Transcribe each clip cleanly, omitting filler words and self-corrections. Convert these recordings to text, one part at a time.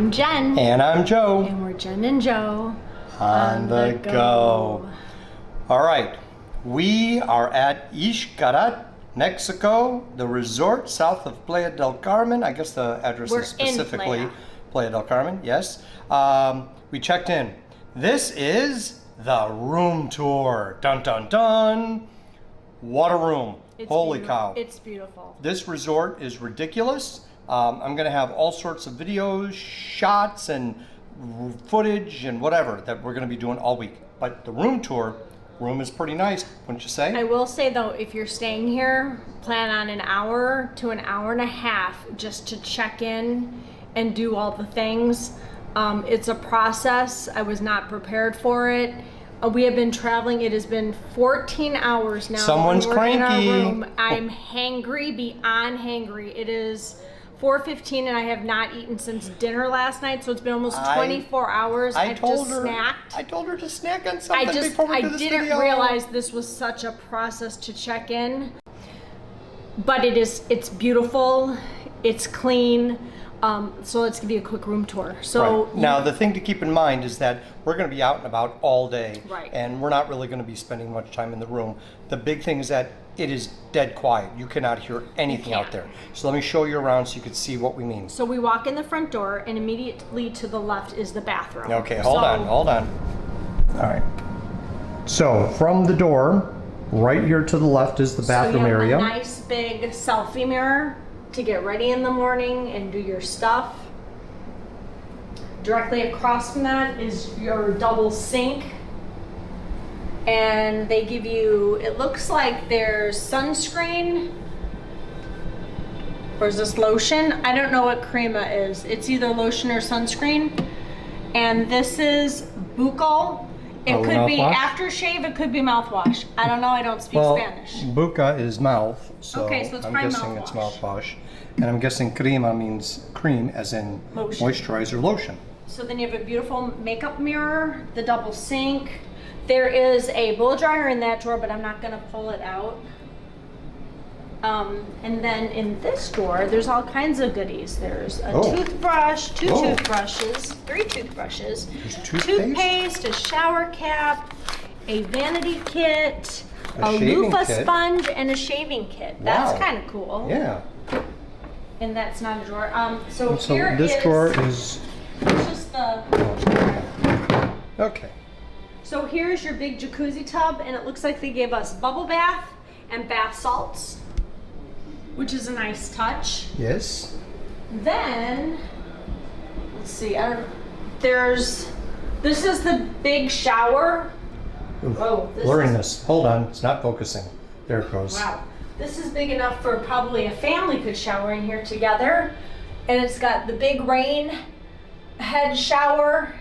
I'm Jen. And I'm Joe. And we're Jen and Joe on the go. All right, we are at Xcaret, Mexico, the resort south of Playa del Carmen. I guess the address is specifically Playa del Carmen, yes. We checked in. This is the room tour. Dun, dun, dun. What a room. Holy cow. It's beautiful. This resort is ridiculous. I'm going to have all sorts of videos, shots, and footage and whatever that we're going to be doing all week. But the room is pretty nice, wouldn't you say? I will say though, if you're staying here, plan on an hour to an hour and a half just to check in and do all the things. It's a process. I was not prepared for it. We have been traveling. It has been 14 hours now. Someone's cranky. In our room. I'm hangry, beyond hangry. It is 4:15 and I have not eaten since dinner last night, so it's been almost 24 hours. I told her to snack on something before we do this video. I didn't realize this was such a process to check in, but it's beautiful, it's clean. So let's give you a quick room tour. So right. Now the thing to keep in mind is that we're going to be out and about all day, right? And we're not really going to be spending much time in the room. The big thing is that it is dead quiet. You cannot hear anything out there. So let me show you around so you can see what we mean. So we walk in the front door and immediately to the left is the bathroom. Okay, hold on. All right. So from the door, right here to the left is the bathroom area. A nice big selfie mirror to get ready in the morning and do your stuff. Directly across from that is your double sink. And they give you, it looks like there's sunscreen, or is this lotion? I don't know what crema is. It's either lotion or sunscreen. And this is buccal. It could be aftershave, it could be mouthwash. I don't know, I don't speak Spanish. Buca is mouth, so, okay, so it's I'm probably guessing it's mouthwash. And I'm guessing crema means cream, as in lotion. Moisturizer lotion. So then you have a beautiful makeup mirror, the double sink. There is a blow dryer in that drawer, but I'm not gonna pull it out. And then in this drawer, there's all kinds of goodies. There's a toothbrush, two toothbrushes, 3 toothbrushes, toothpaste, a shower cap, a vanity kit, a loofah sponge, and a shaving kit. That's kind of cool. Yeah. And that's not a drawer. So this drawer is just the. Okay. So here's your big jacuzzi tub, and it looks like they gave us bubble bath and bath salts, which is a nice touch. Yes. Then, let's see, this is the big shower. Blurriness. Hold on, it's not focusing. There it goes. Wow. This is big enough for probably a family could shower in here together. And it's got the big rain head shower,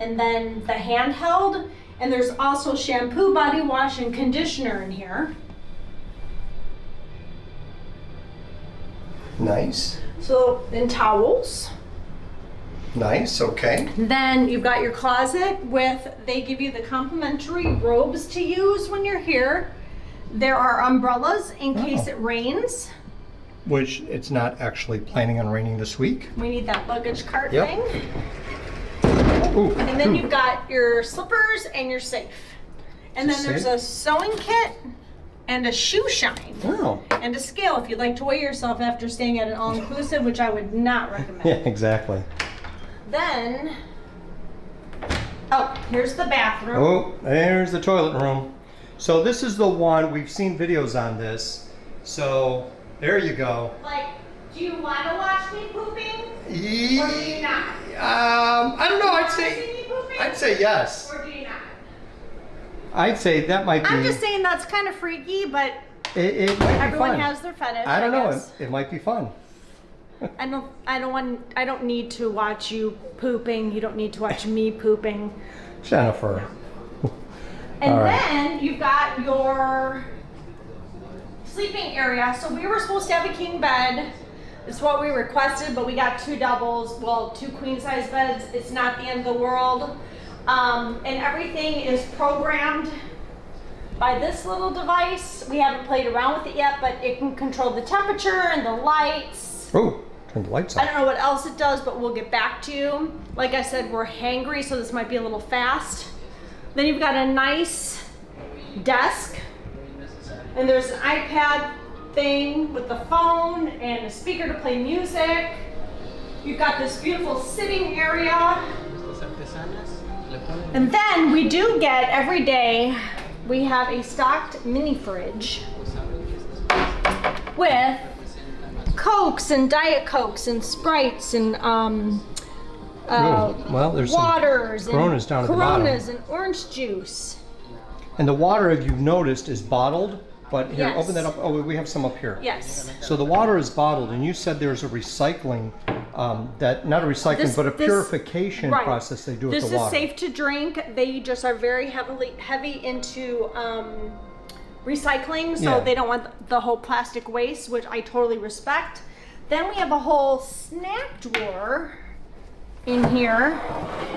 and then the handheld. And there's also shampoo, body wash, and conditioner in here. Nice. So, then towels. Nice, okay. Then you've got your closet they give you the complimentary robes to use when you're here. There are umbrellas in case it rains. Which it's not actually planning on raining this week. We need that luggage cart thing. Ooh. And then you've got your slippers and your safe. And then there's a sewing kit and a shoe shine. And a scale if you'd like to weigh yourself after staying at an all-inclusive, which I would not recommend. Yeah, exactly. Then, here's the bathroom. Oh, there's the toilet room. So this is the one, we've seen videos on this. So there you go. Like, do you want to watch me pooping? Or do you not? I don't know, I'd say yes. Or do you not? I'd say that might be. I'm just saying that's kind of freaky, but it might be fun. Everyone has their fetish. I don't know, it might be fun. I don't need to watch you pooping. You don't need to watch me pooping. Jennifer. And then you've got your sleeping area. So we were supposed to have a king bed. It's what we requested, but we got 2 doubles, 2 queen size beds. It's not the end of the world. And everything is programmed by this little device. We haven't played around with it yet, but it can control the temperature and the lights. Oh, Turn the lights I off. don't know what else it does, but we'll get back to you. Like I said, we're hangry, so this might be a little fast. Then you've got a nice desk, and there's an iPad thing with the phone and a speaker to play music. You've got this beautiful sitting area. And then we do get, every day, we have a stocked mini fridge with Cokes and Diet Cokes and Sprites and Well, there's waters some Coronas down at the Coronas bottom. and orange juice. And the water, if you've noticed, is bottled. But here, Yes. open that up. Oh, we have some up here. Yes. So the water is bottled, and you said there's a recycling, not a recycling, but a purification right. process they do with This the is water. safe to drink. They just are very heavy into recycling, so Yeah. they don't want the whole plastic waste, which I totally respect. Then we have a whole snack drawer in here.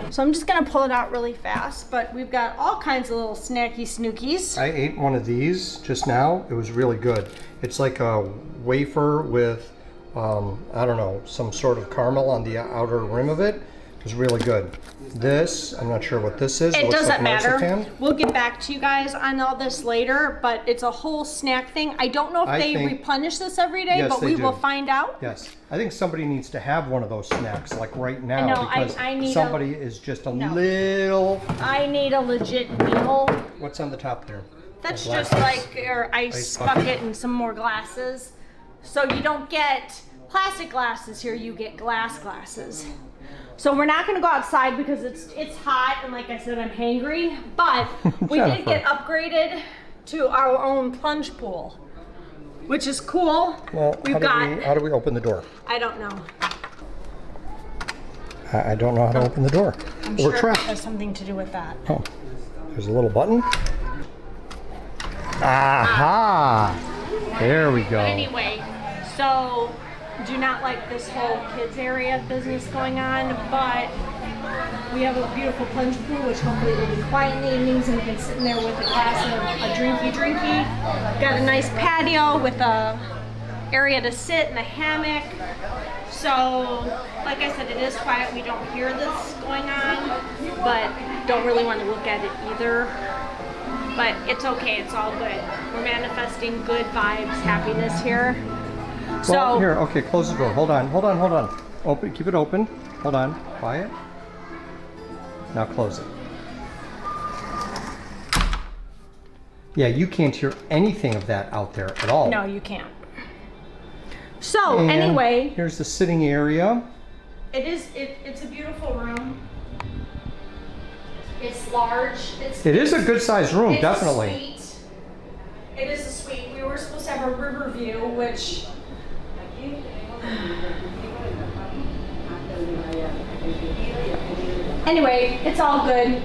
So I'm just gonna pull it out really fast, but we've got all kinds of little snacky snookies. I ate one of these just now. It was really good. It's like a wafer with, I don't know, some sort of caramel on the outer rim of it. It was really good. This, I'm not sure what this is. It looks doesn't like matter. marzipan. We'll get back to you guys on all this later, but it's a whole snack thing. I don't know if I they think- replenish this every day, Yes, but they we will do. find out. Yes, I think somebody needs to have one of those snacks like right now know, I- because I need somebody is just a No. little. I need a legit meal. What's on the top there? That's Glasses. just like your ice Ice bucket bucket. and some more glasses. So you don't get plastic glasses here, you get glass glasses. So we're not gonna go outside because it's hot, and like I said, I'm hangry, but we did get upgraded to our own plunge pool, which is cool. Well, how do we open the door? I don't know. I don't know how to open the door. I'm We're sure it trapped. has something to do with that. Oh, there's a little button. Aha! There we go. Anyway, so do not like this whole kids area business going on, but we have a beautiful plunge pool, which hopefully will be quiet in the evenings, and we can sit in there with a glass of a drinky. Got a nice patio with a area to sit and a hammock. So, like I said, it is quiet. We don't hear this going on, but don't really want to look at it either. But it's okay, it's all good. We're manifesting good vibes, happiness here. So, Well, here, okay, close the door. Hold on. Open, keep it open. Hold on, quiet. Now close it. Yeah, you can't hear anything of that out there at all. no, you can't. So, And anyway, here's the sitting area. it's a beautiful room. It's large. It is a good sized room, It's definitely. a suite. It is a suite. We were supposed to have a river view, which anyway, it's all good.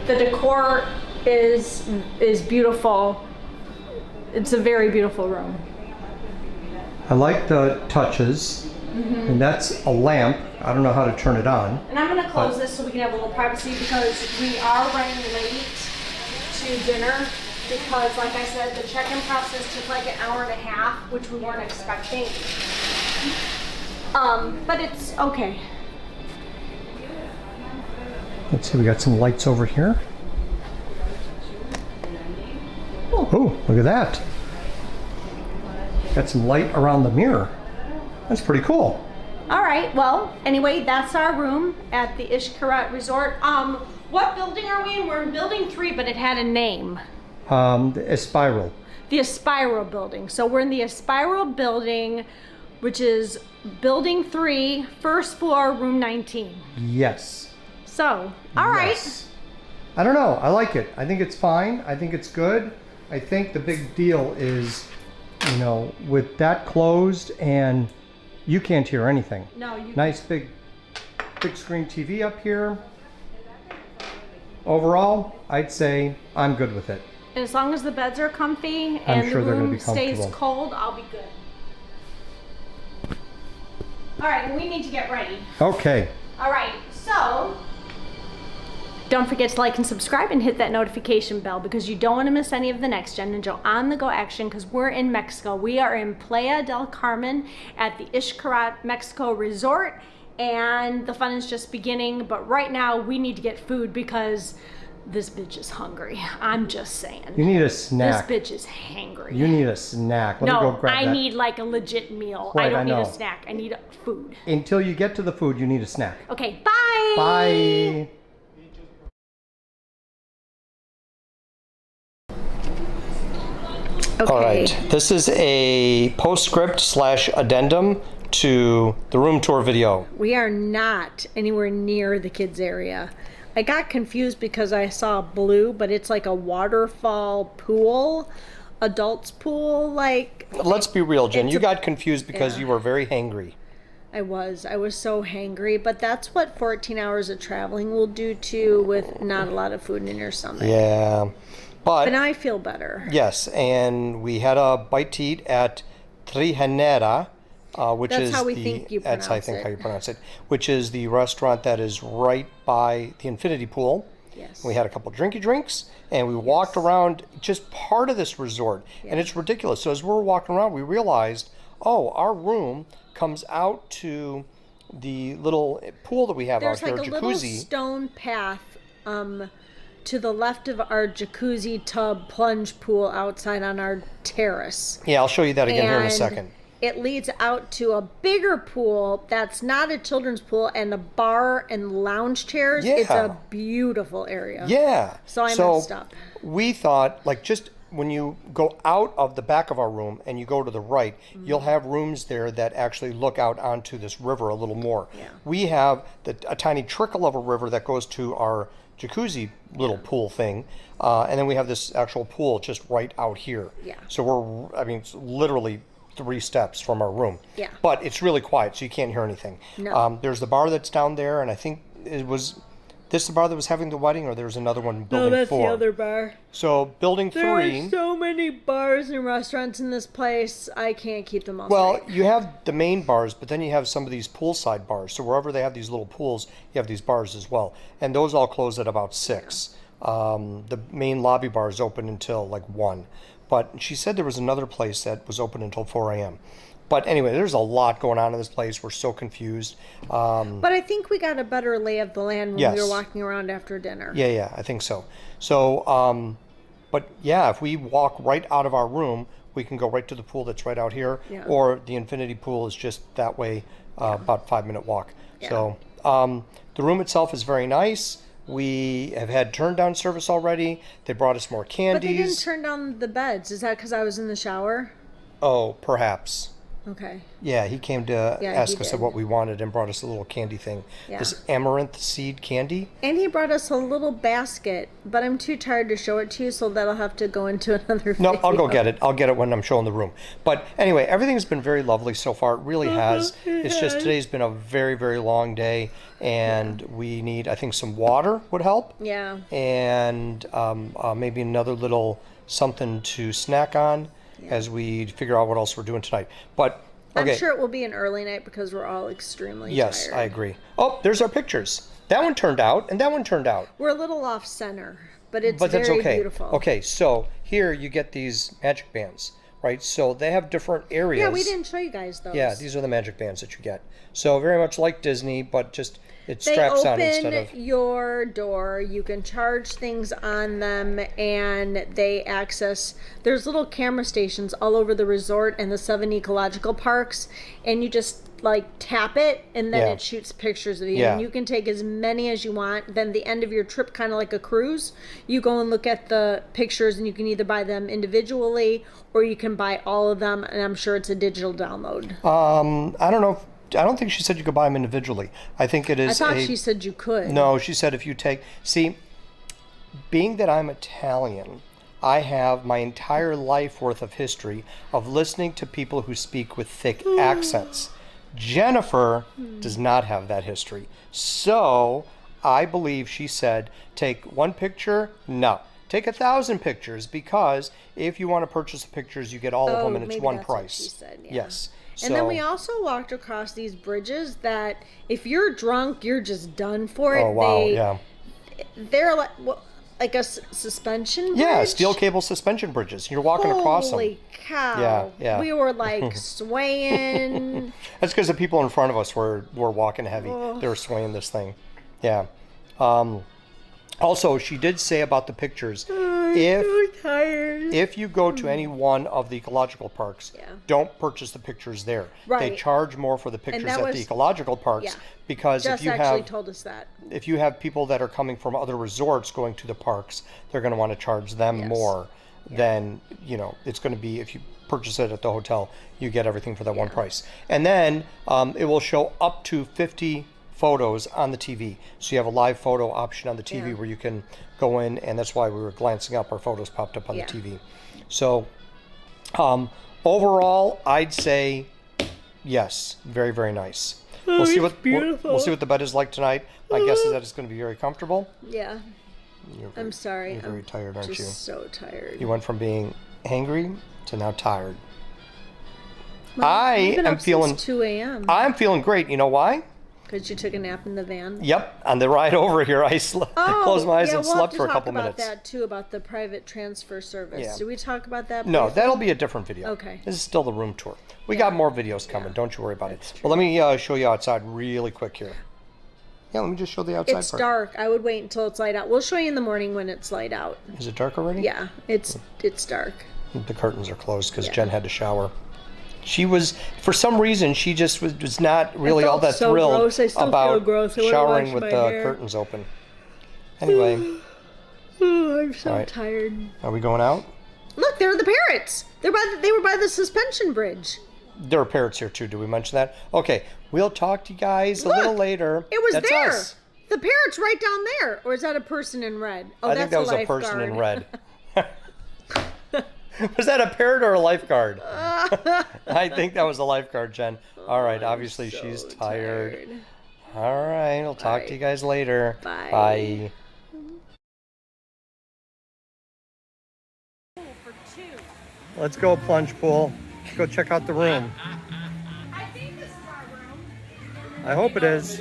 The decor is beautiful. It's a very beautiful room. I like the touches. And that's a lamp. I don't know how to turn it on. And I'm gonna close this so we can have a little privacy because we are running late to dinner because, like I said, the check-in process took like an hour and a half, which we weren't expecting. But it's okay. Let's see, we got some lights over here. Oh, look at that. Got some light around the mirror. That's pretty cool. All right, well, anyway, that's our room at the Xcaret Resort. What building are we in? We're in building 3, but it had a name. The spiral. The Aspiro building. So we're in the Aspiro building, which is building 3, first floor, room 19. Yes. So, all right. Yes. I don't know. I like it. I think it's fine. I think it's good. I think the big deal is, you know, with that closed and you can't hear anything. No, you. Nice big screen TV up here. Overall, I'd say I'm good with it. And as long as the beds are comfy and sure the they're gonna room be stays comfortable. cold, I'll be good. All right, we need to get ready. Okay. All right, so Don't forget to like and subscribe and hit that notification bell because you don't want to miss any of the Next Gen Ninja on the go action because we're in Mexico. We are in Playa del Carmen at the Xcaret Mexico resort and the fun is just beginning. But right now we need to get food because this bitch is hungry. I'm just saying. You need a snack. This bitch is hangry. You need a snack. Let me go grab I that. need like a legit meal. Right, I don't need know. a snack. I need food. Until you get to the food, you need a snack. Okay, bye. Bye. Okay. All right, this is a postscript / addendum to the room tour video. We are not anywhere near the kids area. I got confused because I saw blue, but it's like a waterfall pool, adults pool, like. Let's be real, Jen. You got confused because you were very hangry. I was so hangry, but that's what 14 hours of traveling will do too with not a lot of food in your stomach. Yeah. But now I feel better. Yes, and we had a bite to eat at Trijanera, which that's is how we the, think you pronounce that's I think how you pronounce it, which is the restaurant that is right by the infinity pool. Yes. We had a couple drinky drinks, and we walked around just part of this resort, and it's ridiculous. So as we were walking around, we realized, oh, our room comes out to the little pool that we have out here, There's like a jacuzzi. little stone path to the left of our jacuzzi tub plunge pool outside on our terrace. Yeah, I'll show you that again here in a second. It leads out to a bigger pool that's not a children's pool and a bar and lounge chairs. Yeah. It's a beautiful area. Yeah. So I messed up. We thought, like, just when you go out of the back of our room and you go to the right, you'll have rooms there that actually look out onto this river a little more. Yeah. We have a tiny trickle of a river that goes to our jacuzzi little pool thing, and then we have this actual pool just right out here. Yeah. So it's literally 3 steps from our room. Yeah. But it's really quiet, so you can't hear anything. No. There's the bar that's down there, and I think it was this the bar that was having the wedding, or there's another one, building 4? No, that's the other bar. So building 3. There are so many bars and restaurants in this place. I can't keep them all Well, straight. you have the main bars, but then you have some of these poolside bars. So wherever they have these little pools, you have these bars as well. And those all close at about 6. The main lobby bar is open until like 1. But she said there was another place that was open until 4 a.m. But anyway, there's a lot going on in this place. We're so confused. But I think we got a better lay of the land when we were walking around after dinner. Yeah, I think so. So, but yeah, if we walk right out of our room, we can go right to the pool that's right out here, or the infinity pool is just that way, about 5-minute walk. Yeah. So the room itself is very nice. We have had turn down service already. They brought us more candies. But they didn't turn down the beds. Is that because I was in the shower? Oh, perhaps. Okay. Yeah, he came to ask us what we wanted and brought us a little candy thing. Yeah. This amaranth seed candy. And he brought us a little basket, but I'm too tired to show it to you, so that'll have to go into another video. No, I'll go get it. I'll get it when I'm showing the room. But anyway, everything's been very lovely so far. It really has. It's just today's been a very, very long day, and we need, I think, some water would help. Yeah. And maybe another little something to snack on as we figure out what else we're doing tonight. But okay. I'm sure it will be an early night because we're all extremely tired. Yes, I agree. Oh, there's our pictures. That one turned out, and that one turned out. We're a little off center, but it's that's very okay. beautiful. Okay, so here you get these magic bands, right? So they have different areas. Yeah, we didn't show you guys those. Yeah, these are the magic bands that you get. So very much like Disney, but just it straps on instead of. They open your door. You can charge things on them, and they access. There's little camera stations all over the resort and the 7 ecological parks, and you just like tap it, and then it shoots pictures of you. Yeah. And you can take as many as you want. Then the end of your trip, kind of like a cruise, you go and look at the pictures, and you can either buy them individually or you can buy all of them. And I'm sure it's a digital download. I don't know. I don't think she said you could buy them individually. I think it is. I thought she said you could. No, she said if you take. See, being that I'm Italian, I have my entire life worth of history of listening to people who speak with thick accents. Jennifer does not have that history. So I believe she said, take 1 picture. No. Take 1,000 pictures, because if you want to purchase the pictures, you get all of them, and it's one that's price. What she said, yeah. Yes. And then we also walked across these bridges that if you're drunk, you're just done for it. Oh, wow, yeah. they're like a suspension bridge? Yeah, steel cable suspension bridges. You're walking across them. Holy cow. Yeah, yeah. We were like swaying. That's because the people in front of us were walking heavy. Oh. They were swaying this thing. Yeah. Also, she did say about the pictures, I'm so tired. if you go to any one of the ecological parks, don't purchase the pictures there. Right. They charge more for the pictures at the ecological parks because Jess if you actually have told us that. if you have people that are coming from other resorts going to the parks, they're going to want to charge them more than, you know, it's going to be if you purchase it at the hotel, you get everything for that one price. And then it will show up to 50 photos on the TV. So you have a live photo option on the TV where you can go in, and that's why we were glancing up, our photos popped up on the TV. So overall, I'd say yes, very, very nice. We'll see what we'll see what the bed is like tonight. My guess is that it's going to be very comfortable. Yeah. I'm sorry. You're very tired, aren't you? Just so tired. You went from being angry to now tired. Well, I we've been am up feeling since 2 a.m. I'm feeling great. You know why? Because you took a nap in the van. Yep, on the ride over here, I closed my eyes and slept for a couple minutes. We'll have to talk about that too, about the private transfer service. Yeah. Did we talk about that? No, briefly? that'll be a different video. Okay. This is still the room tour. We got more videos coming. Don't you worry about it. Well, let me show you outside really quick here. Yeah, let me just show the outside It's part. dark. I would wait until it's light out. We'll show you in the morning when it's light out. Is it dark already? Yeah, it's dark. The curtains are closed because Jen had to shower. She was, for some reason, she just was not really all that thrilled gross. I still about feel gross. I showering with my the hair. curtains open. Anyway, Oh, I'm so right. tired. are we going out? Look, there are the parrots. They were by the suspension bridge. There are parrots here too. Did we mention that? Okay, we'll talk to you guys a little later. It was That's there. us. The parrot's right down there. Or is that a person in red? Oh, I that's think that was a lifeguard. person in red. Was that a parrot or a lifeguard? I think that was a lifeguard, Jen. All right, obviously so she's tired. All right, we'll talk to you guys later. Bye. Bye. Let's go plunge pool. Let's go check out the room. I think this is our room. I hope it is.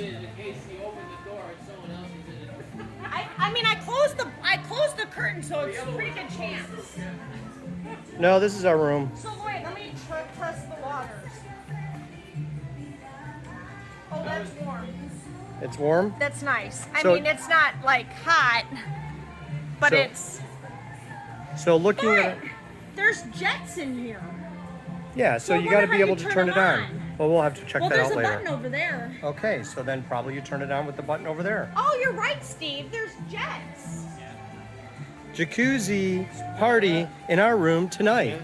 I mean, I closed the curtain, so it's a pretty good chance. No, this is our room. So wait, let me test the waters. Oh, that's warm. It's warm? That's nice. I So- mean, it's not like hot, but So- it's. So looking But at it, there's jets in here. yeah, so Well, you got to wonder be how able you to turn turn it them on. on. Well, we'll have to check Well, that there's out a later. button over there. Okay, so then probably you turn it on with the button over there. Oh, you're right, Steve. There's jets. Jacuzzi party in our room tonight.